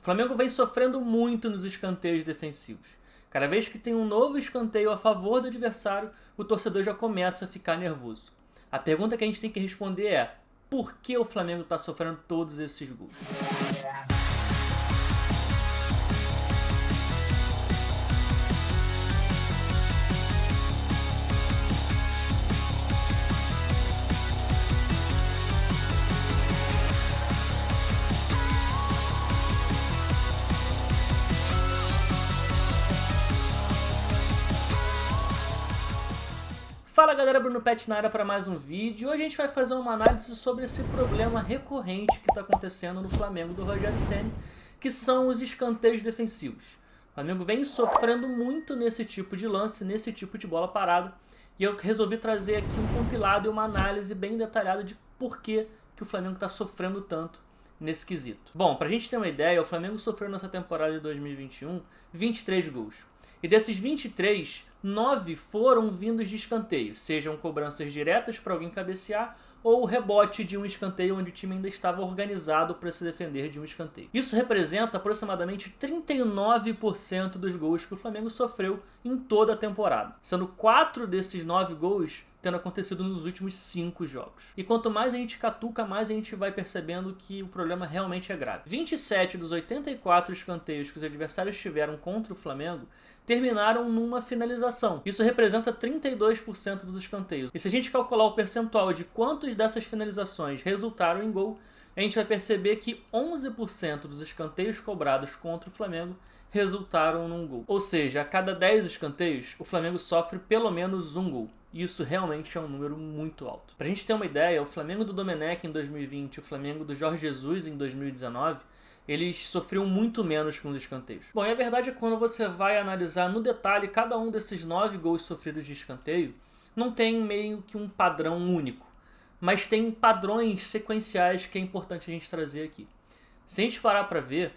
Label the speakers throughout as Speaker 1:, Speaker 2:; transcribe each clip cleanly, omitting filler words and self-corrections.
Speaker 1: O Flamengo vem sofrendo muito nos escanteios defensivos. Cada vez que tem um novo escanteio a favor do adversário, o torcedor já começa a ficar nervoso. A pergunta que a gente tem que responder é: por que o Flamengo está sofrendo todos esses gols? Fala galera, Bruno Pet na área para mais um vídeo. Hoje a gente vai fazer uma análise sobre esse problema recorrente que está acontecendo no Flamengo do Rogério Ceni, que são os escanteios defensivos. O Flamengo vem sofrendo muito nesse tipo de lance, nesse tipo de bola parada, e eu resolvi trazer aqui um compilado e uma análise bem detalhada de por que o Flamengo está sofrendo tanto nesse quesito. Bom, para a gente ter uma ideia, o Flamengo sofreu nessa temporada de 2021 23 gols. E desses 23, 9 foram vindos de escanteio, sejam cobranças diretas para alguém cabecear ou o rebote de um escanteio onde o time ainda estava organizado para se defender de um escanteio. Isso representa aproximadamente 39% dos gols que o Flamengo sofreu em toda a temporada, sendo 4 desses 9 gols tendo acontecido nos últimos 5 jogos. E quanto mais a gente catuca, mais a gente vai percebendo que o problema realmente é grave. 27 dos 84 escanteios que os adversários tiveram contra o Flamengo terminaram numa finalização. Isso representa 32% dos escanteios. E se a gente calcular o percentual de quantos dessas finalizações resultaram em gol, a gente vai perceber que 11% dos escanteios cobrados contra o Flamengo resultaram num gol. Ou seja, a cada 10 escanteios, o Flamengo sofre pelo menos um gol. E isso realmente é um número muito alto. Pra gente ter uma ideia, o Flamengo do Domenech em 2020 e o Flamengo do Jorge Jesus em 2019, eles sofriam muito menos com os escanteios. Bom, e a verdade é que quando você vai analisar no detalhe cada um desses 9 gols sofridos de escanteio, não tem meio que um padrão único, mas tem padrões sequenciais que é importante a gente trazer aqui. Se a gente parar para ver,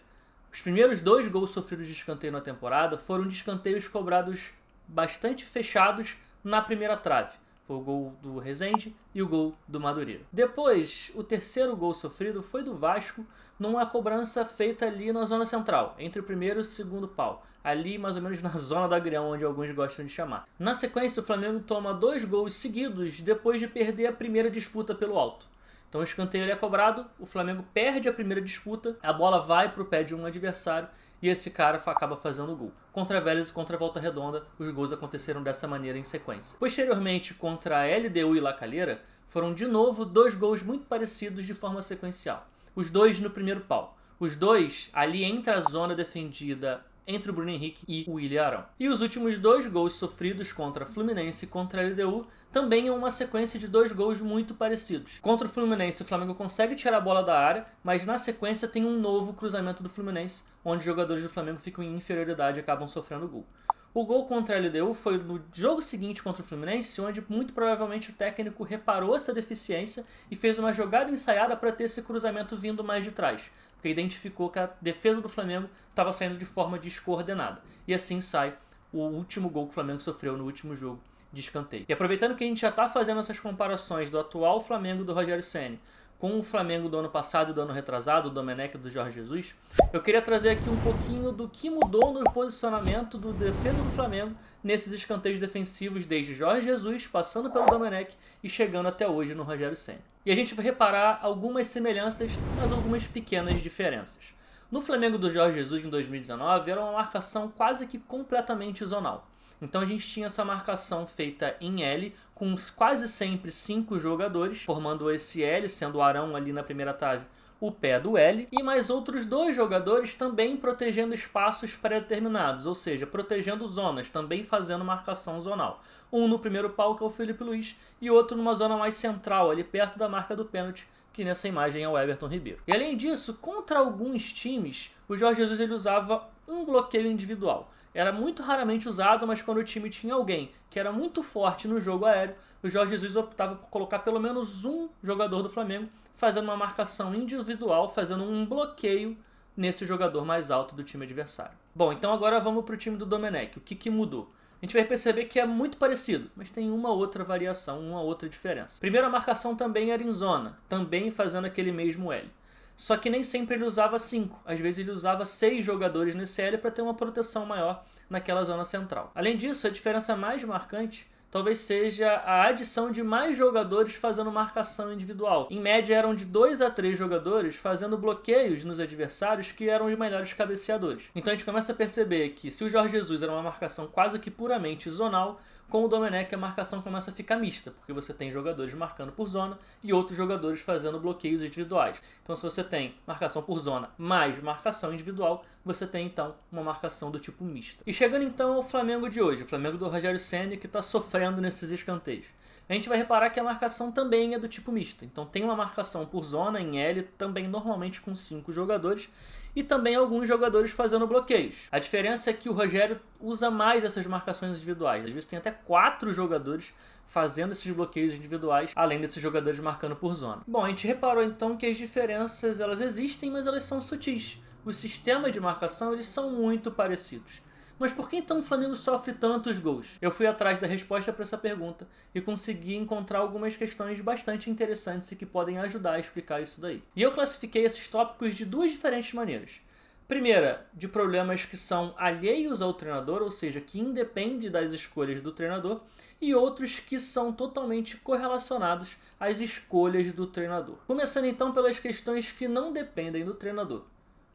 Speaker 1: os primeiros 2 gols sofridos de escanteio na temporada foram de escanteios cobrados bastante fechados na primeira trave. Foi o gol do Rezende e o gol do Madureira. Depois, o terceiro gol sofrido foi do Vasco, numa cobrança feita ali na zona central, entre o primeiro e o segundo pau. Ali, mais ou menos na zona do agrião, onde alguns gostam de chamar. Na sequência, o Flamengo toma 2 gols seguidos depois de perder a primeira disputa pelo alto. Então o escanteio é cobrado, o Flamengo perde a primeira disputa, a bola vai para o pé de um adversário e esse cara acaba fazendo o gol. Contra a Vélez e contra a Volta Redonda, os gols aconteceram dessa maneira em sequência. Posteriormente, contra a LDU e La Calera, foram de novo 2 gols muito parecidos de forma sequencial. Os 2 no primeiro pau. Os 2 ali entre a zona defendida entre o Bruno Henrique e o Willian Arão. E os últimos 2 gols sofridos contra a Fluminense e contra a LDU também é uma sequência de 2 gols muito parecidos. Contra o Fluminense, o Flamengo consegue tirar a bola da área, mas na sequência tem um novo cruzamento do Fluminense, onde os jogadores do Flamengo ficam em inferioridade e acabam sofrendo gol. O gol contra a LDU foi no jogo seguinte contra o Fluminense, onde muito provavelmente o técnico reparou essa deficiência e fez uma jogada ensaiada para ter esse cruzamento vindo mais de trás, porque identificou que a defesa do Flamengo estava saindo de forma descoordenada. E assim sai o último gol que o Flamengo sofreu no último jogo de escanteio. E aproveitando que a gente já está fazendo essas comparações do atual Flamengo do Rogério Ceni com o Flamengo do ano passado e do ano retrasado, o Domenech do Jorge Jesus, eu queria trazer aqui um pouquinho do que mudou no posicionamento do defesa do Flamengo nesses escanteios defensivos desde Jorge Jesus, passando pelo Domenech e chegando até hoje no Rogério Ceni. E a gente vai reparar algumas semelhanças, mas algumas pequenas diferenças. No Flamengo do Jorge Jesus em 2019 era uma marcação quase que completamente zonal. Então a gente tinha essa marcação feita em L, com quase sempre 5 jogadores, formando esse L, sendo o Arão ali na primeira trave o pé do L, e mais outros 2 jogadores também protegendo espaços pré-determinados, ou seja, protegendo zonas, também fazendo marcação zonal. Um no primeiro pau, que é o Felipe Luiz, e outro numa zona mais central, ali perto da marca do pênalti, que nessa imagem é o Everton Ribeiro. E além disso, contra alguns times, o Jorge Jesus ele usava um bloqueio individual. Era muito raramente usado, mas quando o time tinha alguém que era muito forte no jogo aéreo, o Jorge Jesus optava por colocar pelo menos um jogador do Flamengo fazendo uma marcação individual, fazendo um bloqueio nesse jogador mais alto do time adversário. Bom, então agora vamos para o time do Domenech. O que mudou? A gente vai perceber que é muito parecido, mas tem uma outra variação, uma outra diferença. Primeiro, a marcação também era em zona, também fazendo aquele mesmo L. Só que nem sempre ele usava 5, às vezes ele usava 6 jogadores nesse L para ter uma proteção maior naquela zona central. Além disso, a diferença mais marcante talvez seja a adição de mais jogadores fazendo marcação individual. Em média eram de 2 a 3 jogadores fazendo bloqueios nos adversários que eram os melhores cabeceadores. Então a gente começa a perceber que se o Jorge Jesus era uma marcação quase que puramente zonal, com o Domenech a marcação começa a ficar mista, porque você tem jogadores marcando por zona e outros jogadores fazendo bloqueios individuais. Então se você tem marcação por zona mais marcação individual, você tem então uma marcação do tipo mista. E chegando então ao Flamengo de hoje, o Flamengo do Rogério Ceni, que está sofrendo nesses escanteios. A gente vai reparar que a marcação também é do tipo mista. Então tem uma marcação por zona em L, também normalmente com 5 jogadores, e também alguns jogadores fazendo bloqueios. A diferença é que o Rogério usa mais essas marcações individuais. Às vezes tem até 4 jogadores fazendo esses bloqueios individuais, além desses jogadores marcando por zona. Bom, a gente reparou então que as diferenças elas existem, mas elas são sutis. Os sistemas de marcação eles são muito parecidos. Mas por que então o Flamengo sofre tantos gols? Eu fui atrás da resposta para essa pergunta e consegui encontrar algumas questões bastante interessantes e que podem ajudar a explicar isso daí. E eu classifiquei esses tópicos de 2 diferentes maneiras. Primeira, de problemas que são alheios ao treinador, ou seja, que independem das escolhas do treinador, e outros que são totalmente correlacionados às escolhas do treinador. Começando então pelas questões que não dependem do treinador.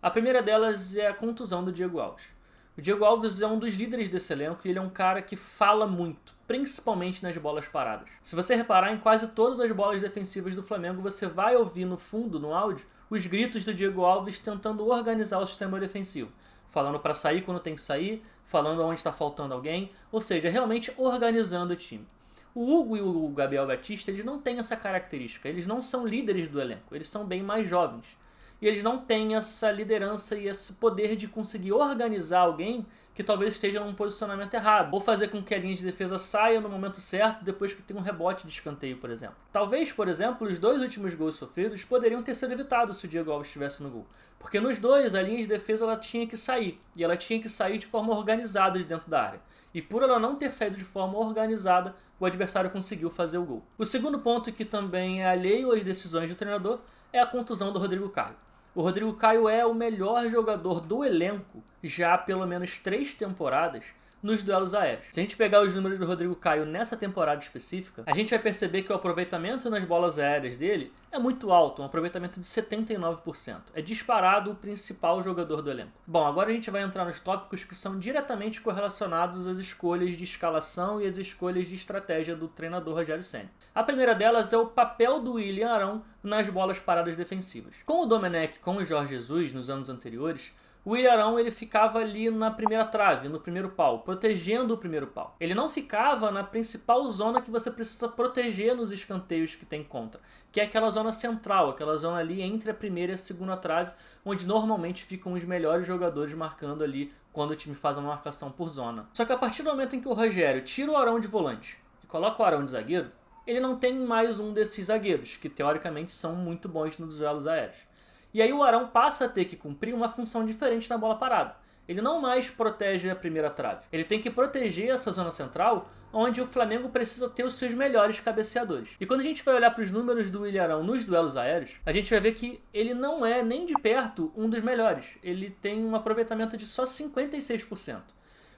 Speaker 1: A primeira delas é a contusão do Diego Alves. O Diego Alves é um dos líderes desse elenco e ele é um cara que fala muito, principalmente nas bolas paradas. Se você reparar, em quase todas as bolas defensivas do Flamengo, você vai ouvir no fundo, no áudio, os gritos do Diego Alves tentando organizar o sistema defensivo. Falando para sair quando tem que sair, falando onde está faltando alguém, ou seja, realmente organizando o time. O Hugo e o Gabriel Batista, eles não têm essa característica, eles não são líderes do elenco, eles são bem mais jovens. E eles não têm essa liderança e esse poder de conseguir organizar alguém que talvez esteja num posicionamento errado, ou fazer com que a linha de defesa saia no momento certo depois que tem um rebote de escanteio, por exemplo. Talvez, por exemplo, os 2 últimos gols sofridos poderiam ter sido evitados se o Diego Alves estivesse no gol. Porque nos 2 a linha de defesa ela tinha que sair, e ela tinha que sair de forma organizada de dentro da área. E por ela não ter saído de forma organizada, o adversário conseguiu fazer o gol. O segundo ponto, que também é alheio às decisões do treinador, é a contusão do Rodrigo Caio. O Rodrigo Caio é o melhor jogador do elenco já há pelo menos 3 temporadas nos duelos aéreos. Se a gente pegar os números do Rodrigo Caio nessa temporada específica, a gente vai perceber que o aproveitamento nas bolas aéreas dele é muito alto, um aproveitamento de 79%. É disparado o principal jogador do elenco. Bom, agora a gente vai entrar nos tópicos que são diretamente correlacionados às escolhas de escalação e às escolhas de estratégia do treinador Rogério Ceni. A primeira delas é o papel do William Arão nas bolas paradas defensivas. Com o Domenech, com o Jorge Jesus nos anos anteriores, o William Arão ele ficava ali na primeira trave, no primeiro pau, protegendo o primeiro pau. Ele não ficava na principal zona que você precisa proteger nos escanteios que tem contra, que é aquela zona central, aquela zona ali entre a primeira e a segunda trave, onde normalmente ficam os melhores jogadores marcando ali quando o time faz uma marcação por zona. Só que a partir do momento em que o Rogério tira o Arão de volante e coloca o Arão de zagueiro, ele não tem mais um desses zagueiros, que teoricamente são muito bons nos duelos aéreos. E aí o Arão passa a ter que cumprir uma função diferente na bola parada. Ele não mais protege a primeira trave. Ele tem que proteger essa zona central, onde o Flamengo precisa ter os seus melhores cabeceadores. E quando a gente vai olhar para os números do William Arão nos duelos aéreos, a gente vai ver que ele não é nem de perto um dos melhores. Ele tem um aproveitamento de só 56%.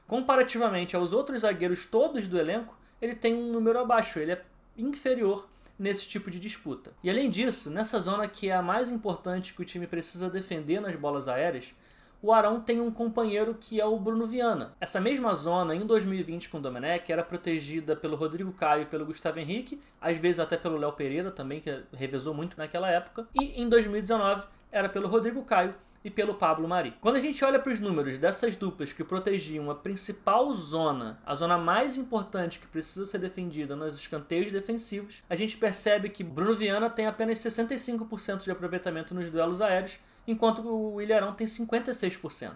Speaker 1: Comparativamente aos outros zagueiros todos do elenco, ele tem um número abaixo, ele é inferior nesse tipo de disputa. E além disso, nessa zona que é a mais importante que o time precisa defender nas bolas aéreas, o Arão tem um companheiro que é o Bruno Viana. Essa mesma zona, em 2020 com o Domenech, era protegida pelo Rodrigo Caio e pelo Gustavo Henrique, às vezes até pelo Léo Pereira também, que revezou muito naquela época, e em 2019 era pelo Rodrigo Caio e pelo Pablo Mari. Quando a gente olha para os números dessas duplas que protegiam a principal zona, a zona mais importante que precisa ser defendida nos escanteios defensivos, a gente percebe que Bruno Viana tem apenas 65% de aproveitamento nos duelos aéreos, enquanto o William Arão tem 56%.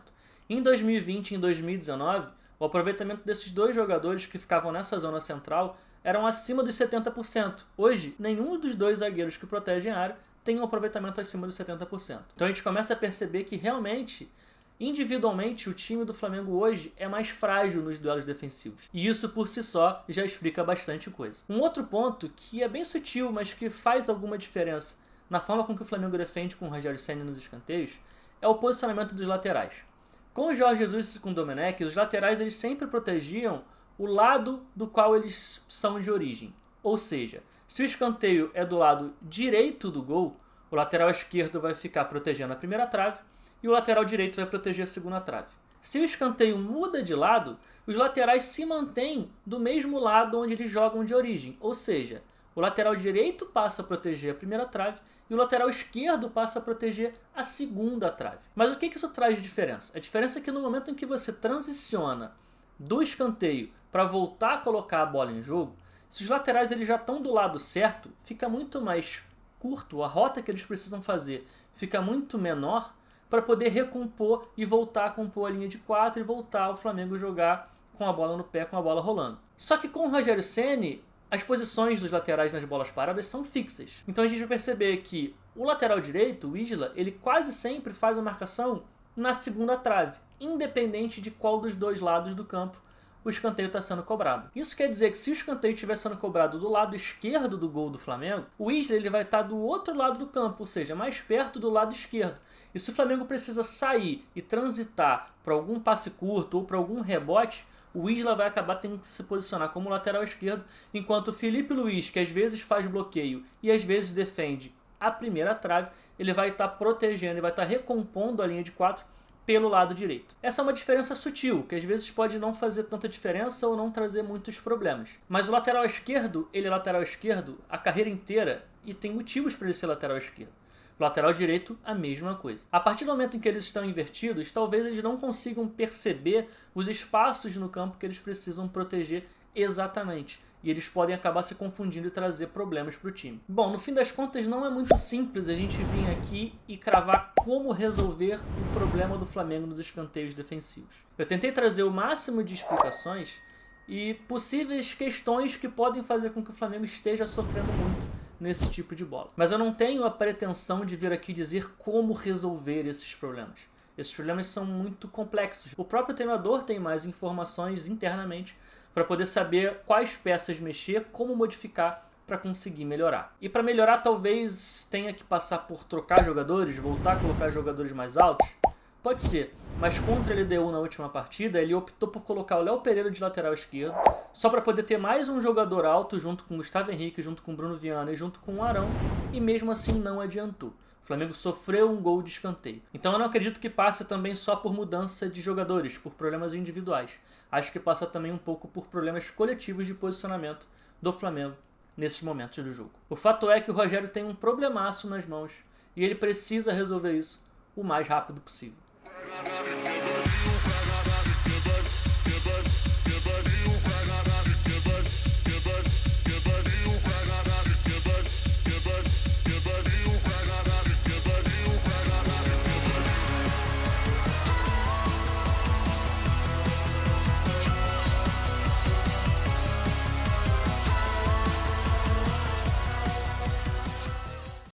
Speaker 1: Em 2020 e em 2019, o aproveitamento desses 2 jogadores que ficavam nessa zona central eram acima dos 70%. Hoje, nenhum dos 2 zagueiros que protegem a área tem um aproveitamento acima dos 70%. Então a gente começa a perceber que realmente, individualmente, o time do Flamengo hoje é mais frágil nos duelos defensivos. E isso por si só já explica bastante coisa. Um outro ponto que é bem sutil, mas que faz alguma diferença na forma com que o Flamengo defende com o Rogério Ceni nos escanteios, é o posicionamento dos laterais. Com o Jorge Jesus e com o Domenech, os laterais eles sempre protegiam o lado do qual eles são de origem. Ou seja, se o escanteio é do lado direito do gol, o lateral esquerdo vai ficar protegendo a primeira trave e o lateral direito vai proteger a segunda trave. Se o escanteio muda de lado, os laterais se mantêm do mesmo lado onde eles jogam de origem. Ou seja, o lateral direito passa a proteger a primeira trave e o lateral esquerdo passa a proteger a segunda trave. Mas o que isso traz de diferença? A diferença é que no momento em que você transiciona do escanteio para voltar a colocar a bola em jogo, se os laterais eles já estão do lado certo, fica muito mais curto, a rota que eles precisam fazer fica muito menor para poder recompor e voltar a compor a linha de 4 e voltar ao Flamengo jogar com a bola no pé, com a bola rolando. Só que com o Rogério Ceni, as posições dos laterais nas bolas paradas são fixas. Então a gente vai perceber que o lateral direito, o Isla, ele quase sempre faz a marcação na segunda trave, independente de qual dos dois lados do campo o escanteio está sendo cobrado. Isso quer dizer que se o escanteio estiver sendo cobrado do lado esquerdo do gol do Flamengo, o Isla ele vai estar do outro lado do campo, ou seja, mais perto do lado esquerdo. E se o Flamengo precisa sair e transitar para algum passe curto ou para algum rebote, o Isla vai acabar tendo que se posicionar como lateral esquerdo, enquanto o Felipe Luiz, que às vezes faz bloqueio e às vezes defende a primeira trave, ele vai estar protegendo e vai estar recompondo a linha de 4 pelo lado direito. Essa é uma diferença sutil, que às vezes pode não fazer tanta diferença ou não trazer muitos problemas. Mas o lateral esquerdo, ele é lateral esquerdo a carreira inteira e tem motivos para ele ser lateral esquerdo. O lateral direito, a mesma coisa. A partir do momento em que eles estão invertidos, talvez eles não consigam perceber os espaços no campo que eles precisam proteger exatamente. E eles podem acabar se confundindo e trazer problemas para o time. Bom, no fim das contas não é muito simples a gente vir aqui e cravar como resolver o problema do Flamengo nos escanteios defensivos. Eu tentei trazer o máximo de explicações e possíveis questões que podem fazer com que o Flamengo esteja sofrendo muito nesse tipo de bola. Mas eu não tenho a pretensão de vir aqui dizer como resolver esses problemas. Esses problemas são muito complexos. O próprio treinador tem mais informações internamente para poder saber quais peças mexer, como modificar para conseguir melhorar. E para melhorar talvez tenha que passar por trocar jogadores, voltar a colocar jogadores mais altos. Pode ser, mas contra a LDU na última partida, ele optou por colocar o Léo Pereira de lateral esquerdo, só para poder ter mais um jogador alto junto com o Gustavo Henrique, junto com o Bruno Viana e junto com o Arão, e mesmo assim não adiantou. O Flamengo sofreu um gol de escanteio. Então eu não acredito que passe também só por mudança de jogadores, por problemas individuais. Acho que passa também um pouco por problemas coletivos de posicionamento do Flamengo nesses momentos do jogo. O fato é que o Rogério tem um problemaço nas mãos e ele precisa resolver isso o mais rápido possível.